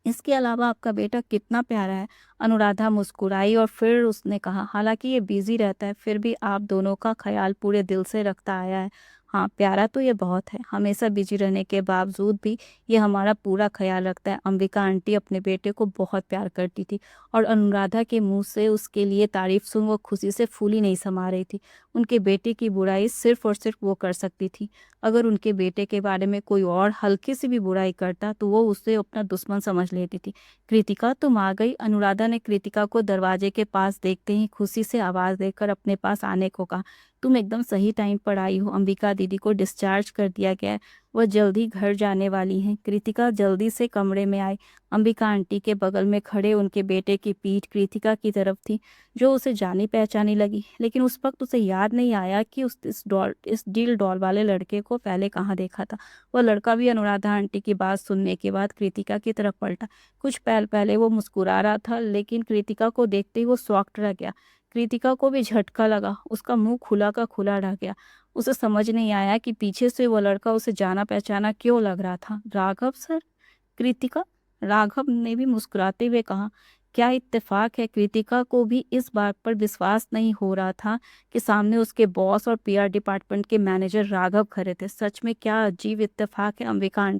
इसके अलावा आपका बेटा कितना प्यारा है। अनुराधा मुस्कुराई और फिर उसने कहा, हालांकि ये बिजी रहता है फिर भी आप दोनों का ख्याल पूरे दिल से रखता आया है। हाँ, प्यारा तो ये बहुत है, हमेशा बिजी रहने के बावजूद भी ये हमारा पूरा ख्याल रखता है। अंबिका आंटी अपने बेटे को बहुत प्यार करती थी और अनुराधा के मुंह से उसके लिए तारीफ सुन वो खुशी से फूली नहीं समा रही थी। उनके बेटे की बुराई सिर्फ और सिर्फ वो कर सकती थी। अगर उनके बेटे के बारे में कोई और हल्की सी भी बुराई करता तो वो उसे अपना दुश्मन समझ लेती थी। कृतिका, तुम आ गई। अनुराधा ने कृतिका को दरवाजे के पास देखते ही खुशी से आवाज देकर अपने पास आने को कहा, तुम एकदम सही टाइम पर आई हो, अंबिका दीदी को डिस्चार्ज कर दिया गया है, वह जल्दी घर जाने वाली हैं। कृतिका जल्दी से कमरे में आई। अंबिका आंटी के बगल में खड़े उनके बेटे की पीठ कृतिका की तरफ थी, जो उसे जानी पहचानी लगी, लेकिन उस वक्त उसे याद नहीं आया कि इस डील डॉल वाले लड़के को पहले कहाँ देखा था। वह लड़का भी अनुराधा आंटी की बात सुनने के बाद कृतिका की तरफ पलटा। कुछ पल पहले वो मुस्कुरा रहा था, लेकिन कृतिका को देखते ही वो शॉक्ड रह गया। कृतिका को भी झटका लगा, उसका मुँह खुला का खुला रह गया। उसे समझ नहीं आया कि पीछे से वो लड़का उसे जाना-पहचाना क्यों लग रहा था। राघव सर? कृतिका? राघव ने भी मुस्कुराते हुए कहा। क्या इत्तेफाक है, कृतिका को भी इस बात पर विश्वास नहीं हो रहा था कि सामने उसके बॉस और पीआर डिपार्टमेंट के मैनेजर राघव खड़े थे। सच में क्या अजीब इत्तेफाक है। अंबिका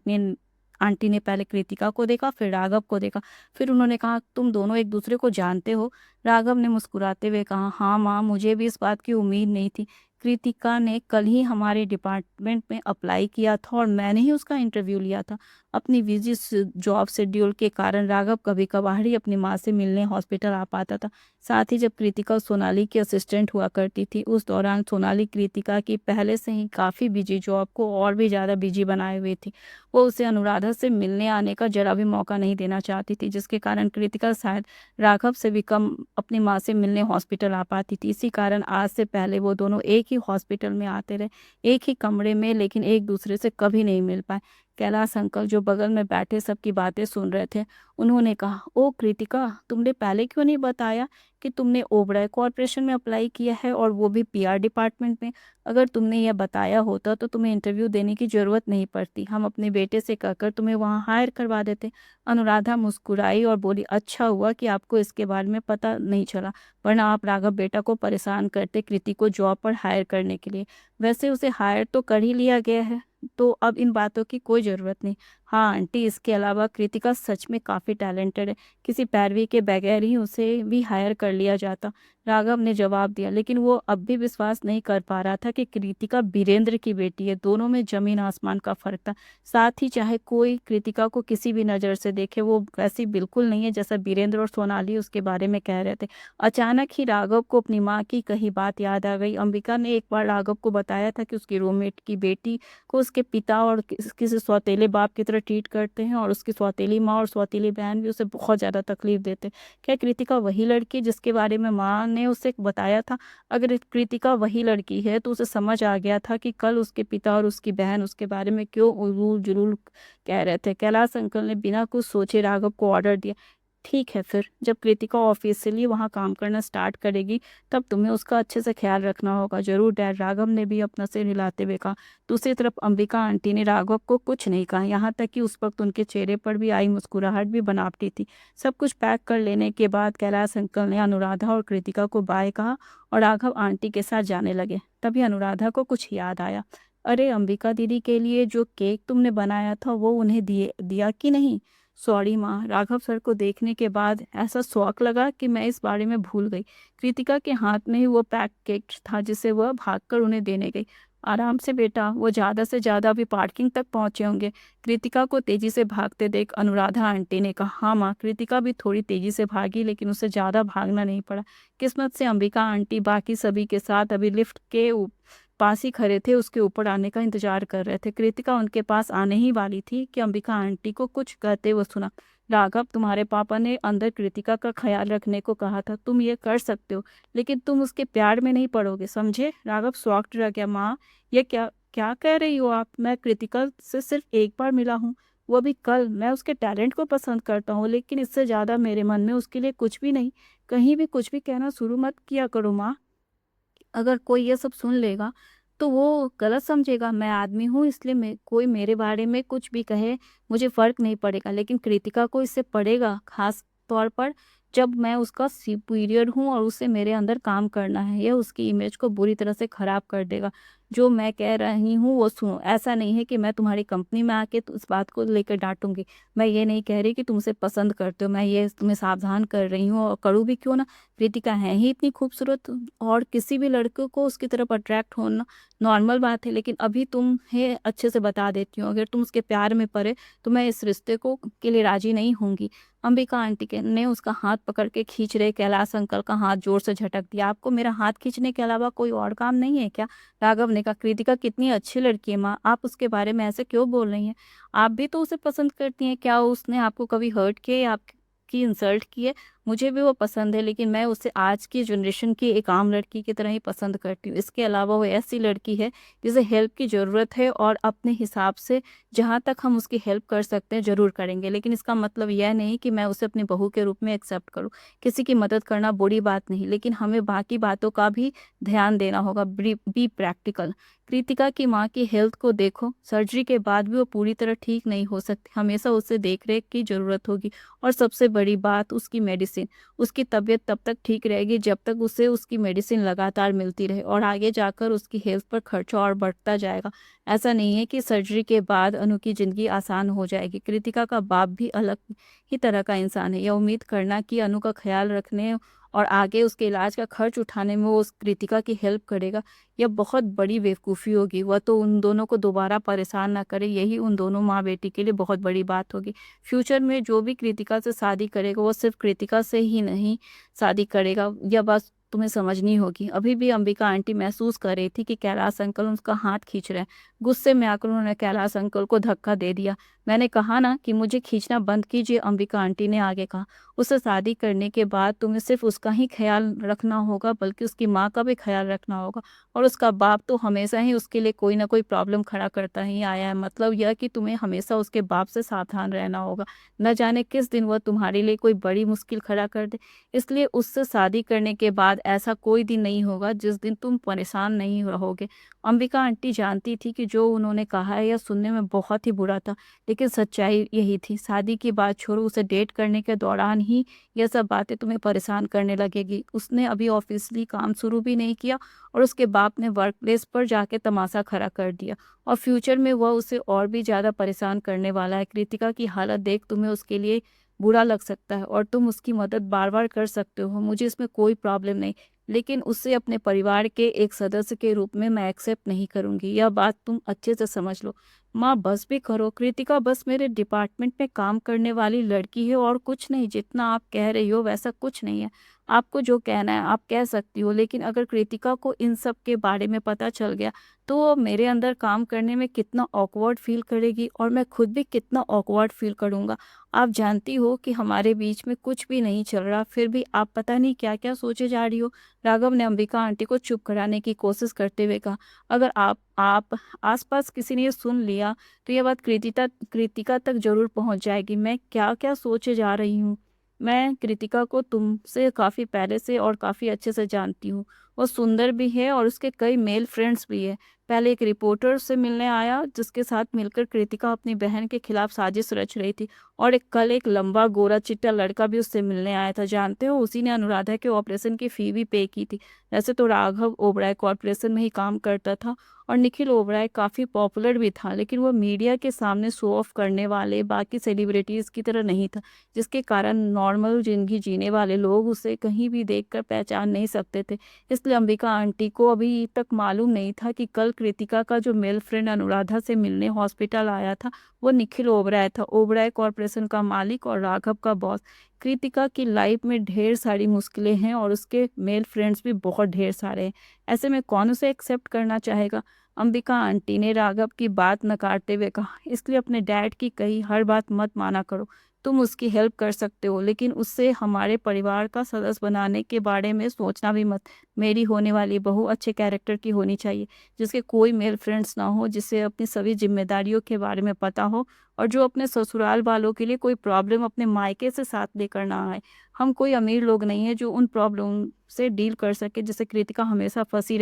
आंटी ने पहले कृतिका को देखा, फिर राघव को देखा। फिर उन्होंने कहा, तुम दोनों एक दूसरे को जानते हो? राघव ने मुस्कुराते हुए कहा, हाँ माँ, मुझे भी इस बात की उम्मीद नहीं थी। कृतिका ने कल ही हमारे डिपार्टमेंट में अप्लाई किया था और मैंने ही उसका इंटरव्यू लिया था। अपनी बिजी जॉब शेड्यूल के कारण राघव कभी कभार ही अपनी माँ से मिलने हॉस्पिटल आ पाता था। साथ ही जब कृतिका सोनाली की असिस्टेंट हुआ करती थी, उस दौरान सोनाली कृतिका की पहले से ही काफ़ी बिजी जॉब को और भी ज़्यादा बिजी बनाए हुए थी। वो उसे अनुराधा से मिलने आने का जरा भी मौका नहीं देना चाहती थी, जिसके कारण कृतिका शायद राघव से भी कम अपनी माँ से मिलने हॉस्पिटल आ पाती थी। इसी कारण आज से पहले वो दोनों एक ही हॉस्पिटल में आते रहे, एक ही कमरे में, लेकिन एक दूसरे से कभी नहीं मिल पाए। कैलाश अंकल, जो बगल में बैठे सबकी बातें सुन रहे थे, उन्होंने कहा, ओ कृतिका, तुमने पहले क्यों नहीं बताया कि तुमने ओबराय कॉरपोरेशन में अप्लाई किया है, और वो भी पीआर डिपार्टमेंट में? अगर तुमने यह बताया होता तो तुम्हें इंटरव्यू देने की जरूरत नहीं पड़ती। हम अपने बेटे से कहकर तुम्हें वहाँ हायर करवा देते। अनुराधा मुस्कुराई और बोली, अच्छा हुआ कि आपको इसके बारे में पता नहीं चला, वरना आप राघव बेटा को परेशान करते कृति को जॉब पर हायर करने के लिए। वैसे उसे हायर तो कर ही लिया गया है, तो अब इन बातों की कोई ज़रूरत नहीं। हाँ आंटी, इसके अलावा कृतिका सच में काफ़ी टैलेंटेड है, किसी पैरवी के बगैर ही उसे भी हायर कर लिया जाता। राघव ने जवाब दिया, लेकिन वो अब भी विश्वास नहीं कर पा रहा था कि कृतिका बीरेंद्र की बेटी है। दोनों में ज़मीन आसमान का फ़र्क था। साथ ही चाहे कोई कृतिका को किसी भी नज़र से देखे, वो वैसी बिल्कुल नहीं है जैसा बीरेंद्र और सोनाली उसके बारे में कह रहे थे। अचानक ही राघव को अपनी माँ की कही बात याद आ गई। अंबिका ने एक बार राघव को बताया था कि उसकी रूममेट की बेटी को उसके पिता और किसी सौतेले बाप की तरह ट्रीट करते हैं, और उसकी सौतेली माँ और सौतेली बहन भी उसे बहुत ज़्यादा तकलीफ देते हैं। क्या कृतिका वही लड़की जिसके बारे में माँ ने उसे बताया था? अगर कृतिका वही लड़की है तो उसे समझ आ गया था कि कल उसके पिता और उसकी बहन उसके बारे में क्यों उलूल जुलूल कह रहे थे। कैलाश अंकल ने बिना कुछ सोचे राघव को ऑर्डर दिया, ठीक है, फिर जब कृतिका ऑफिशियली वहाँ काम करना स्टार्ट करेगी, तब तुम्हें उसका अच्छे से ख्याल रखना होगा। जरूर डैड, राघव ने भी अपना सिर हिलाते हुए कहा। दूसरी तरफ अंबिका आंटी ने राघव को कुछ नहीं कहा, यहाँ तक कि उस वक्त उनके चेहरे पर भी आई मुस्कुराहट भी बनावटी थी। सब कुछ पैक कर लेने के बाद कैलाश अंकल ने अनुराधा और कृतिका को बाय कहा और राघव आंटी के साथ जाने लगे। तभी अनुराधा को कुछ याद आया। अरे, अंबिका दीदी के लिए जो केक तुमने बनाया था वो उन्हें दिया कि नहीं? सॉरी माँ, राघव सर को देखने के बाद ऐसा शौक लगा कि मैं इस बारे में भूल गई। कृतिका के हाथ में ही वो पैक केक था जिसे वह भागकर उन्हें देने गई। आराम से बेटा, वो ज़्यादा से ज़्यादा अभी पार्किंग तक पहुँचे होंगे। कृतिका को तेजी से भागते देख अनुराधा आंटी ने कहा। हाँ माँ, कृतिका भी थोड़ी तेजी से भागी, लेकिन उसे ज़्यादा भागना नहीं पड़ा। किस्मत से अंबिका आंटी बाकी सभी के साथ अभी लिफ्ट के पास ही खड़े थे, उसके ऊपर आने का इंतजार कर रहे थे। कृतिका उनके पास आने ही वाली थी कि अंबिका आंटी को कुछ कहते हुए सुना। राघव, तुम्हारे पापा ने अंदर कृतिका का ख्याल रखने को कहा था। तुम ये कर सकते हो, लेकिन तुम उसके प्यार में नहीं पड़ोगे, समझे? राघव शॉक्ड रह गया। माँ, ये क्या क्या कह रही हो आप? मैं कृतिका से सिर्फ एक बार मिला हूँ, वो भी कल। मैं उसके टैलेंट को पसंद करता हूँ, लेकिन इससे ज़्यादा मेरे मन में उसके लिए कुछ भी नहीं। कहीं भी कुछ भी कहना शुरू मत किया करो माँ। अगर कोई ये सब सुन लेगा तो वो गलत समझेगा। मैं आदमी हूँ, इसलिए कोई मेरे बारे में कुछ भी कहे, मुझे फ़र्क नहीं पड़ेगा, लेकिन कृतिका को इससे पड़ेगा, खास तौर पर जब मैं उसका सुपीरियर हूँ और उसे मेरे अंदर काम करना है। यह उसकी इमेज को बुरी तरह से ख़राब कर देगा। जो मैं कह रही हूँ वो सुनो। ऐसा नहीं है कि मैं तुम्हारी कंपनी में आके तो इस बात को लेकर डांटूंगी। मैं ये नहीं कह रही कि तुम उसे पसंद करते हो, मैं ये तुम्हें सावधान कर रही हूँ, और करूँ भी क्यों ना। कृतिका है ही इतनी खूबसूरत, और किसी भी लड़के को उसकी तरफ अट्रैक्ट होना नॉर्मल बात है। लेकिन अभी तुम्हें अच्छे से बता देती हूँ, अगर तुम उसके प्यार में पड़े तो मैं इस रिश्ते को के लिए राजी नहीं होंगी। अंबिका आंटी के ने उसका हाथ पकड़ के खींच रहे कैलाश अंकल का हाथ जोर से झटक दिया। आपको मेरा हाथ खींचने के अलावा कोई और काम नहीं है क्या? राघव ने कहा। कृतिका कितनी अच्छी लड़की है माँ, आप उसके बारे में ऐसे क्यों बोल रही हैं? आप भी तो उसे पसंद करती हैं। क्या उसने आपको कभी हर्ट किया या आपकी इंसल्ट की है? मुझे भी वो पसंद है, लेकिन मैं उसे आज की जनरेशन की एक आम लड़की की तरह ही पसंद करती हूँ। इसके अलावा वो ऐसी लड़की है जिसे हेल्प की ज़रूरत है और अपने हिसाब से जहाँ तक हम उसकी हेल्प कर सकते हैं ज़रूर करेंगे। लेकिन इसका मतलब यह नहीं कि मैं उसे अपनी बहू के रूप में एक्सेप्ट करूँ। किसी की मदद करना बुरी बात नहीं, लेकिन हमें बाकी बातों का भी ध्यान देना होगा। Be practical. कृतिका की माँ की हेल्थ को देखो, सर्जरी के बाद भी वो पूरी तरह ठीक नहीं हो सकती। हमेशा उसे देख-रेख की ज़रूरत होगी और सबसे बड़ी बात उसकी मेडिसिन। उसकी तबीयत तब तक ठीक रहेगी जब तक उसे उसकी मेडिसिन लगातार मिलती रहे और आगे जाकर उसकी हेल्थ पर खर्चा और बढ़ता जाएगा। ऐसा नहीं है कि सर्जरी के बाद अनु की ज़िंदगी आसान हो जाएगी। कृतिका का बाप भी अलग ही तरह का इंसान है। यह उम्मीद करना कि अनु का ख़्याल रखने और आगे उसके इलाज का खर्च उठाने में वो उस कृतिका की हेल्प करेगा, यह बहुत बड़ी बेवकूफ़ी होगी। वह तो उन दोनों को दोबारा परेशान ना करे, यही उन दोनों माँ-बेटी के लिए बहुत बड़ी बात होगी। फ्यूचर में जो भी कृतिका से शादी करेगा, वो सिर्फ़ कृतिका से ही नहीं शादी करेगा, यह बात तुम्हें समझनी होगी। अभी भी अंबिका आंटी महसूस कर रही थी कि कैलाश अंकल उसका हाथ खींच रहे हैं। गुस्से में आकर उन्होंने कैलाश अंकल को धक्का दे दिया। मैंने कहा ना कि मुझे खींचना बंद कीजिए, अंबिका आंटी ने आगे कहा। उससे शादी करने के बाद तुम्हें सिर्फ़ उसका ही ख़्याल रखना होगा, बल्कि उसकी माँ का भी ख़्याल रखना होगा। और उसका बाप तो हमेशा ही उसके लिए कोई ना कोई प्रॉब्लम खड़ा करता ही आया है। मतलब यह कि तुम्हें हमेशा उसके बाप से सावधान रहना होगा। न जाने किस दिन वह तुम्हारे लिए कोई बड़ी मुश्किल खड़ा कर दे। इसलिए उससे शादी करने के बाद ऐसा कोई दिन नहीं होगा जिस दिन तुम परेशान नहीं रहोगे। अंबिका आंटी जानती थी कि जो उन्होंने कहा है यह सुनने में बहुत ही बुरा था, लेकिन सच्चाई यही थी। शादी की बात छोड़ो, उसे डेट करने के दौरान ही यह सब बातें तुम्हें परेशान करने लगेगी। उसने अभी ऑफ़िशियली काम शुरू भी नहीं किया और उसके बाप ने वर्क प्लेस पर जाके तमाशा खड़ा कर दिया और फ्यूचर में वह उसे और भी ज़्यादा परेशान करने वाला है। कृतिका की हालत देख तुम्हें उसके लिए बुरा लग सकता है और तुम उसकी मदद बार-बार कर सकते हो, मुझे इसमें कोई प्रॉब्लम नहीं। लेकिन उसे अपने परिवार के एक सदस्य के रूप में मैं एक्सेप्ट नहीं करूँगी, यह बात तुम अच्छे से समझ लो। माँ बस भी करो, कृतिका बस मेरे डिपार्टमेंट में काम करने वाली लड़की है और कुछ नहीं। जितना आप कह रही हो वैसा कुछ नहीं है। आपको जो कहना है आप कह सकती हो, लेकिन अगर कृतिका को इन सब के बारे में पता चल गया, तो वो मेरे अंदर काम करने में कितना ऑकवर्ड फ़ील करेगी और मैं खुद भी कितना ऑकवर्ड फ़ील करूँगा। आप जानती हो कि हमारे बीच में कुछ भी नहीं चल रहा, फिर भी आप पता नहीं क्या-क्या सोचे जा रही हो। राघव ने अंबिका आंटी को चुप कराने की कोशिश करते हुए कहा, अगर आप आस-पास किसी ने ये सुन लिया, तो ये बात कृतिका तक ज़रूर पहुँच जाएगी। मैं क्या-क्या सोचे जा रही हूँ। मैं कृतिका को तुमसे काफ़ी पहले से और काफ़ी अच्छे से जानती हूँ। वो सुंदर भी है और उसके कई मेल फ्रेंड्स भी हैं। पहले एक रिपोर्टर से मिलने आया जिसके साथ मिलकर कृतिका अपनी बहन के खिलाफ साजिश रच रही थी और कल एक लंबा गोरा-चिट्टा लड़का भी उससे मिलने आया था। जानते हो, उसी ने अनुराधा के ऑपरेशन की फ़ी भी पे की थी। वैसे तो राघव ओबराय कॉर्पोरेशन में ही काम करता था और निखिल ओबराय काफ़ी पॉपुलर भी था, लेकिन वो मीडिया के सामने शो ऑफ करने वाले बाकी सेलिब्रिटीज़ की तरह नहीं था, जिसके कारण नॉर्मल ज़िंदगी जीने वाले लोग उसे कहीं भी देखकर पहचान नहीं सकते थे। इसलिए अंबिका आंटी को अभी तक मालूम नहीं था कि कल कृतिका का जो मेल फ्रेंड अनुराधा से मिलने हॉस्पिटल आया था, वो निखिल ओबराय था, ओबराय कॉर्पोरेशन का मालिक और राघव का बॉस। कृतिका की लाइफ में ढेर सारी मुश्किलें हैं और उसके मेल फ्रेंड्स भी बहुत ढेर सारे हैं। ऐसे में कौन उसे एक्सेप्ट करना चाहेगा? अंबिका आंटी ने राघव की बात नकारते हुए कहा, इसलिए अपने डैड की कही हर बात मत माना करो। तुम उसकी हेल्प कर सकते हो, लेकिन उससे हमारे परिवार का सदस्य बनाने के बारे में सोचना भी मत। मेरी होने वाली बहू अच्छे कैरेक्टर की होनी चाहिए, जिसके कोई मेल फ्रेंड्स ना हो, जिसे अपनी सभी ज़िम्मेदारियों के बारे में पता हो और जो अपने ससुराल वालों के लिए कोई प्रॉब्लम अपने मायके से साथ लेकर ना आए। हम कोई अमीर लोग नहीं हैं जो उन प्रॉब्लम से डील कर सके जिससे कृतिका हमेशा फँसी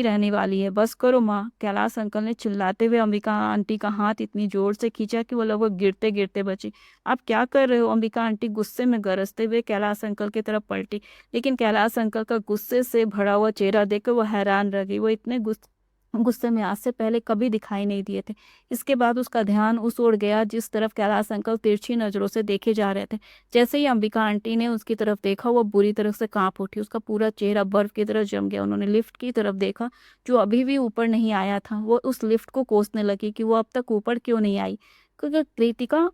रहने वाली है। बस करो माँ, कैलाश अंकल ने चिल्लाते हुए अंबिका आंटी का हाथ इतनी ज़ोर से खींचा कि वो लगभग गिरते-गिरते बची। आप क्या कर रहे हो? अंबिका आंटी गुस्से में गरजते हुए कैलाश अंकल की तरफ पलटी, लेकिन कैलाश अंकल का गुस्से से भरा हुआ चेहरा देखकर वो हैरान रह गई। वो इतने गुस्से में आज से पहले कभी दिखाई नहीं दिए थे। इसके बाद उसका ध्यान उस ओर गया जिस तरफ कैलाश अंकल तिरछी नज़रों से देखे जा रहे थे। जैसे ही अंबिका आंटी ने उसकी तरफ देखा, वो बुरी तरह से काँप उठी। उसका पूरा चेहरा बर्फ की तरह जम गया। उन्होंने लिफ्ट की तरफ देखा, जो अभी भी ऊपर नहीं आया था। वो उस लिफ्ट को कोसने लगी कि वो अब तक ऊपर क्यों नहीं आई? क्योंकि कृतिका,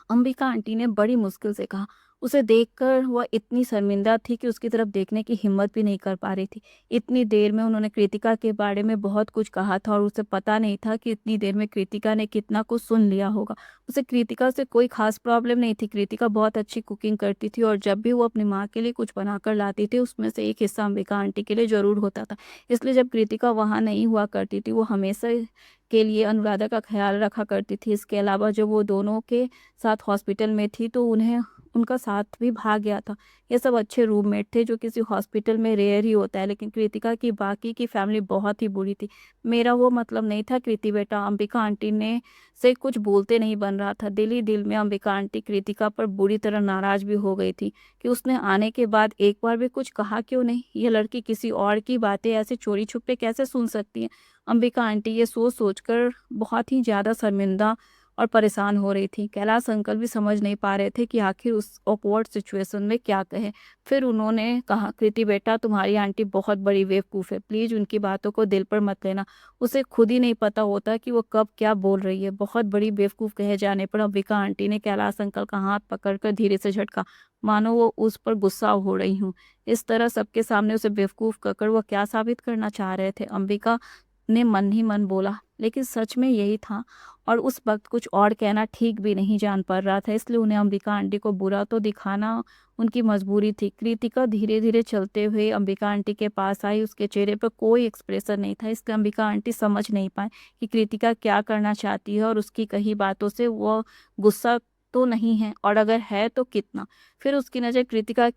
अंबिका आंटी ने बड़ी मुश्किल से कहा, उसे देखकर वह इतनी शर्मिंदा थी कि उसकी तरफ देखने की हिम्मत भी नहीं कर पा रही थी। इतनी देर में उन्होंने कृतिका के बारे में बहुत कुछ कहा था और उसे पता नहीं था कि इतनी देर में कृतिका ने कितना कुछ सुन लिया होगा। उसे कृतिका से कोई ख़ास प्रॉब्लम नहीं थी, कृतिका बहुत अच्छी कुकिंग करती थी और जब भी वो अपनी माँ के लिए कुछ बनाकर लाती थी, उसमें से एक हिस्सा अंबिका आंटी के लिए ज़रूर होता था। इसलिए जब कृतिका वहाँ नहीं हुआ करती थी, वो हमेशा के लिए अनुराधा का ख़्याल रखा करती थी। इसके अलावा जब वो दोनों के साथ हॉस्पिटल में थी, तो उन्हें उनका साथ भी भाग गया था। ये सब अच्छे रूममेट थे, जो किसी हॉस्पिटल में रेयर ही होता है, लेकिन कृतिका की बाकी की फैमिली बहुत ही बुरी थी। मेरा वो मतलब नहीं था कृति बेटा, अंबिका आंटी ने से कुछ बोलते नहीं बन रहा था। दिल ही दिल में अंबिका आंटी कृतिका पर बुरी तरह नाराज़ भी हो गई थी कि उसने आने के बाद एक बार भी कुछ कहा क्यों नहीं? ये लड़की किसी और की बातें ऐसे चोरी-छुपे कैसे सुन सकती है? अंबिका आंटी ये सोच-सोच कर बहुत ही ज़्यादा शर्मिंदा और परेशान हो रही थी। कैलाश अंकल भी समझ नहीं पा रहे थे कि आखिर उस ऑकवर्ड सिचुएशन में क्या कहें। फिर उन्होंने कहा, कृति बेटा, तुम्हारी आंटी बहुत बड़ी बेवकूफ़ है। प्लीज़ उनकी बातों को दिल पर मत लेना। उसे खुद ही नहीं पता होता कि वो कब क्या बोल रही है। बहुत बड़ी बेवकूफ़ कहे जाने पर अंबिका आंटी ने कैलाश अंकल का हाथ पकड़कर धीरे से झटका, मानो वो उस पर गुस्सा हो रही हों। इस तरह सबके सामने उसे बेवकूफ़ कहकर वो क्या साबित करना चाह रहे थे? अंबिका ने मन ही मन बोला, लेकिन सच में यही था और उस वक़्त कुछ और कहना ठीक भी नहीं जान पड़ रहा था, इसलिए उन्हें अंबिका आंटी को बुरा तो दिखाना उनकी मजबूरी थी। कृतिका धीरे-धीरे चलते हुए अंबिका आंटी के पास आई, उसके चेहरे पर कोई एक्सप्रेशन नहीं था, इसलिए अंबिका आंटी समझ नहीं पाईं कि कृतिका क्या करना चाहती है और उसकी कही बातों से वो गुस्सा तो नहीं है और अगर है तो कितना। फिर उसकी नज़र कृतिका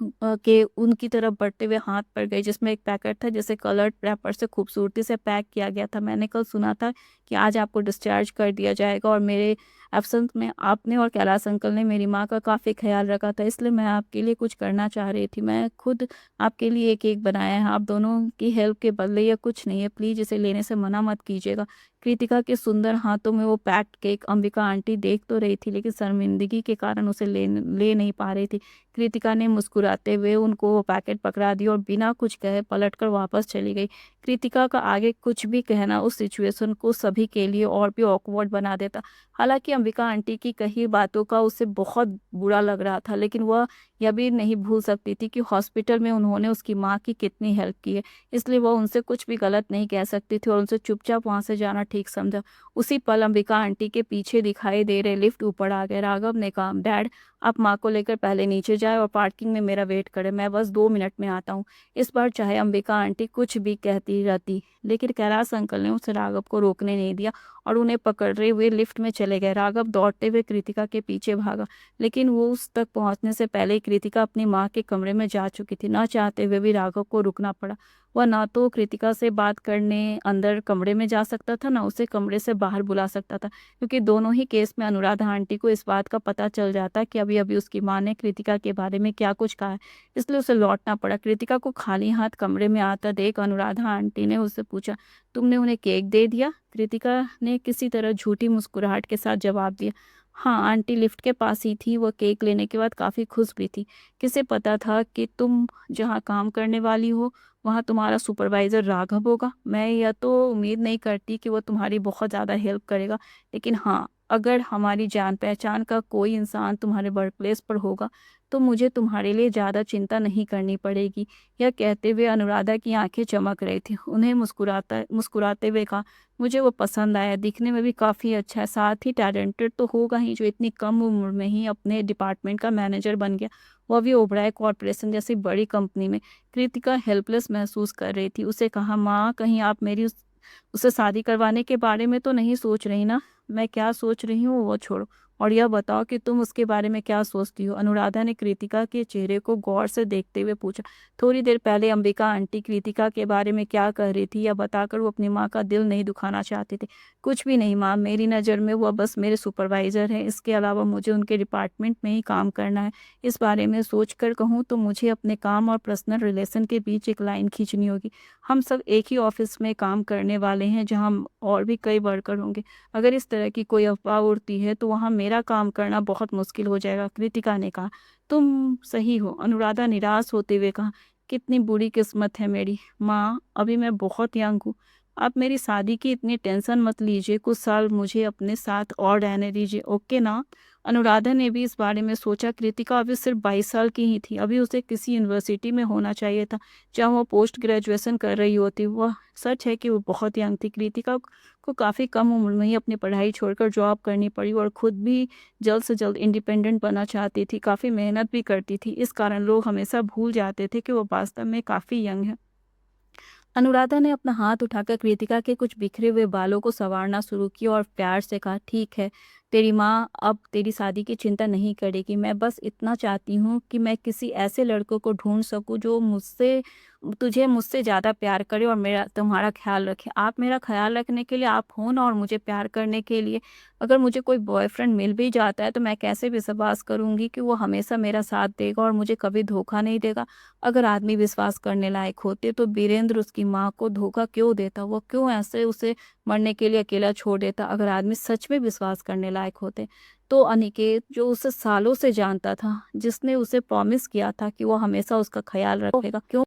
के उनकी तरफ बढ़ते हुए हाथ पर गई, जिसमें एक पैकेट था जिसे कलर्ड रैपर से खूबसूरती से पैक किया गया था। मैंने कल सुना था कि आज आपको डिस्चार्ज कर दिया जाएगा और मेरे एब्सेंस में आपने और कैलाश अंकल ने मेरी माँ का काफ़ी ख़्याल रखा था, इसलिए मैं आपके लिए कुछ करना चाह रही थी। मैं खुद आपके लिए एक केक बनाया है, आप दोनों की हेल्प के बदले या कुछ नहीं है, प्लीज़ इसे लेने से मना मत कीजिएगा। कृतिका के सुंदर हाथों में वो पैक्ड केक अंबिका आंटी देख तो रही थी, लेकिन शर्मिंदगी के कारण उसे ले नहीं पा रही थी। कृतिका ने मुस्कुराते हुए उनको वो पैकेट पकड़ा दिया और बिना कुछ कहे पलटकर वापस चली गई। कृतिका का आगे कुछ भी कहना उस सिचुएशन को सभी के लिए और भी ऑकवर्ड बना देता। हालाँकि अंबिका आंटी की कही बातों का उसे बहुत बुरा लग रहा था, लेकिन वह यह भी नहीं भूल सकती थी कि हॉस्पिटल में उन्होंने उसकी माँ की कितनी हेल्प की है। इसलिए वह उनसे कुछ भी गलत नहीं कह सकती थी और उनसे चुपचाप वहाँ से जाना ठीक समझा। उसी पल अंबिका आंटी के पीछे दिखाई दे रहे लिफ्ट ऊपर आ गए। राघव ने कहा, डैड, आप माँ को लेकर पहले नीचे जाएँ और पार्किंग में मेरा वेट करें, मैं बस 2 मिनट में आता हूँ। इस बार चाहे अंबिका आंटी कुछ भी कहती रहती, लेकिन कैलाश अंकल ने उसे राघव को रोकने नहीं दिया और उन्हें पकड़े हुए लिफ्ट में चले गए। राघव दौड़ते हुए कृतिका के पीछे भागा, लेकिन वो उस तक पहुँचने से पहले ही कृतिका अपनी माँ के कमरे में जा चुकी थी। न चाहते हुए भी राघव को रुकना पड़ा। वह ना तो कृतिका से बात करने अंदर कमरे में जा सकता था, ना उसे कमरे से बाहर बुला सकता था, क्योंकि दोनों ही केस में अनुराधा आंटी को इस बात का पता चल जाता कि अभी-अभी उसकी माँ ने कृतिका के बारे में क्या कुछ कहा है, इसलिए उसे लौटना पड़ा। कृतिका को खाली हाथ कमरे में आता देख अनुराधा आंटी ने उससे पूछा, तुमने उन्हें केक दे दिया? कृतिका ने किसी तरह झूठी मुस्कुराहट के साथ जवाब दिया, हाँ आंटी लिफ्ट के पास ही थी, वो केक लेने के बाद काफ़ी खुश भी थी। किसे पता था कि तुम जहाँ काम करने वाली हो वहाँ तुम्हारा सुपरवाइज़र राघव होगा? मैं यह तो उम्मीद नहीं करती कि वो तुम्हारी बहुत ज़्यादा हेल्प करेगा, लेकिन हाँ, अगर हमारी जान-पहचान का कोई इंसान तुम्हारे वर्क प्लेस पर होगा, तो मुझे तुम्हारे लिए ज़्यादा चिंता नहीं करनी पड़ेगी। यह कहते हुए अनुराधा की आँखें चमक रही थीं। उन्हें मुस्कुराते हुए कहा, मुझे वो पसंद आया, दिखने में भी काफ़ी अच्छा है, साथ ही टैलेंटेड तो होगा ही, जो इतनी कम उम्र में ही अपने डिपार्टमेंट का मैनेजर बन गया, वो भी ओबराय कॉर्पोरेशन जैसी बड़ी कंपनी में। कृतिका हेल्पलेस महसूस कर रही थी। उसे कहा, माँ, कहीं आप मेरी उससे शादी करवाने के बारे में तो नहीं सोच रही ना? मैं क्या सोच रही हूँ वो छोड़ो और यह बताओ कि तुम उसके बारे में क्या सोचती हो? अनुराधा ने कृतिका के चेहरे को गौर से देखते हुए पूछा। थोड़ी देर पहले अंबिका आंटी कृतिका के बारे में क्या कह रही थी, यह बताकर वो अपनी माँ का दिल नहीं दुखाना चाहती थी। कुछ भी नहीं माँ, मेरी नज़र में वह बस मेरे सुपरवाइज़र हैं, इसके अलावा मुझे उनके डिपार्टमेंट में ही काम करना है। इस बारे में सोच कर कहूँ तो मुझे अपने काम और पर्सनल रिलेशन के बीच एक लाइन खींचनी होगी। हम सब एक ही ऑफिस में काम करने वाले हैं, जहाँ और भी कई वर्कर होंगे। अगर इस तरह की कोई अफ़वाह उड़ती है तो वहाँ मेरा काम करना बहुत मुश्किल हो जाएगा। कृतिका ने कहा, तुम सही हो। अनुराधा निराश होते हुए कहा, कितनी बुरी किस्मत है मेरी। माँ, अभी मैं बहुत यंग हूँ। आप मेरी शादी की इतनी टेंशन मत लीजिए, कुछ साल मुझे अपने साथ और रहने दीजिए, ओके ना? अनुराधा ने भी इस बारे में सोचा। कृतिका अभी सिर्फ 22 साल की ही थी। अभी उसे किसी यूनिवर्सिटी में होना चाहिए था जहाँ वो पोस्ट ग्रेजुएशन कर रही होती। वह सच है कि वो बहुत यंग थी। कृतिका को काफ़ी कम उम्र में ही अपनी पढ़ाई छोड़कर जॉब करनी पड़ी और खुद भी जल्द से जल्द इंडिपेंडेंट बनना चाहती थी। काफ़ी मेहनत भी करती थी। इस कारण लोग हमेशा भूल जाते थे कि वो वास्तव में काफ़ी यंग है। अनुराधा ने अपना हाथ उठाकर कृतिका के कुछ बिखरे हुए बालों को संवारना शुरू किया और प्यार से कहा, ठीक है, तेरी माँ अब तेरी शादी की चिंता नहीं करेगी। मैं बस इतना चाहती हूँ कि मैं किसी ऐसे लड़कों को ढूंढ सकूँ जो मुझसे तुझे मुझसे ज़्यादा प्यार करे और मेरा तुम्हारा ख्याल रखे। आप मेरा ख्याल रखने के लिए आप हो ना, और मुझे प्यार करने के लिए। अगर मुझे कोई बॉयफ्रेंड मिल भी जाता है तो मैं कैसे विश्वास करूँगी कि वो हमेशा मेरा साथ देगा और मुझे कभी धोखा नहीं देगा। अगर आदमी विश्वास करने लायक होते तो वीरेंद्र उसकी माँ को धोखा क्यों देता? वो क्यों ऐसे उसे मरने के लिए अकेला छोड़ देता? अगर आदमी सच में विश्वास करने लायक होते, तो अनिकेत जो उसे सालों से जानता था, जिसने उसे प्रॉमिस किया था कि वो हमेशा उसका ख़्याल रखेगा, क्यों